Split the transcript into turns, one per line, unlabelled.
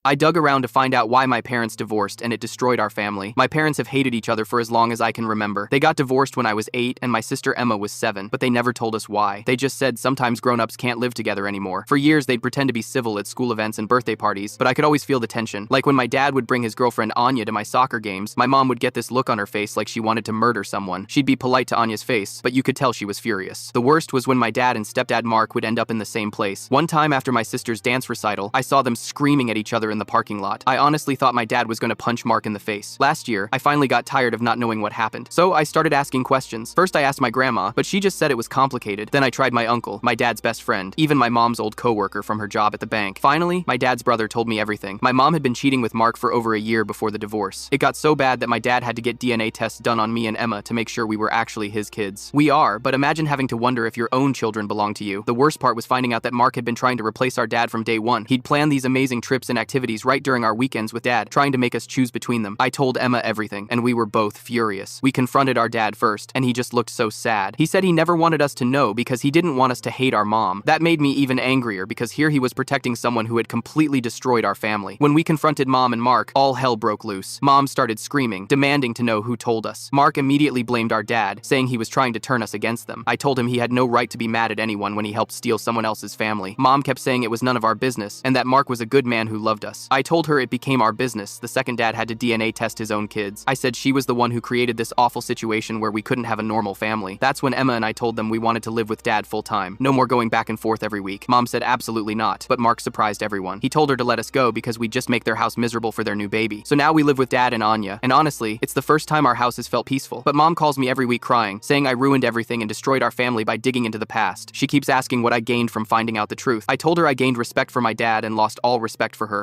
I dug around to find out why my parents divorced, and it destroyed our family. My parents have hated each other for as long as I can remember. They got divorced when I was 8 and my sister Emma was 7, but they never told us why. They just said sometimes grown-ups can't live together anymore. For years, they'd pretend to be civil at school events and birthday parties, but I could always feel the tension. Like when my dad would bring his girlfriend Anya to my soccer games, my mom would get this look on her face like she wanted to murder someone. She'd be polite to Anya's face, but you could tell she was furious. The worst was when my dad and stepdad Mark would end up in the same place. One time after my sister's dance recital, I saw them screaming at each other in the parking lot. I honestly thought my dad was going to punch Mark in the face. Last year, I finally got tired of not knowing what happened. So I started asking questions. First I asked my grandma, but she just said it was complicated. Then I tried my uncle, my dad's best friend, even my mom's old coworker from her job at the bank. Finally, my dad's brother told me everything. My mom had been cheating with Mark for over a year before the divorce. It got so bad that my dad had to get DNA tests done on me and Emma to make sure we were actually his kids. We are, but imagine having to wonder if your own children belong to you. The worst part was finding out that Mark had been trying to replace our dad from day one. He'd planned these amazing trips and activities right during our weekends with Dad, trying to make us choose between them. I told Emma everything, and we were both furious. We confronted our dad first, and he just looked so sad. He said he never wanted us to know because he didn't want us to hate our mom. That made me even angrier because here he was protecting someone who had completely destroyed our family. When we confronted Mom and Mark, all hell broke loose. Mom started screaming, demanding to know who told us. Mark immediately blamed our dad, saying he was trying to turn us against them. I told him he had no right to be mad at anyone when he helped steal someone else's family. Mom kept saying it was none of our business, and that Mark was a good man who loved us. I told her it became our business the second Dad had to DNA test his own kids. I said she was the one who created this awful situation where we couldn't have a normal family. That's when Emma and I told them we wanted to live with Dad full time. No more going back and forth every week. Mom said absolutely not, but Mark surprised everyone. He told her to let us go because we'd just make their house miserable for their new baby. So now we live with Dad and Anya, and honestly, it's the first time our house has felt peaceful. But Mom calls me every week crying, saying I ruined everything and destroyed our family by digging into the past. She keeps asking what I gained from finding out the truth. I told her I gained respect for my dad and lost all respect for her.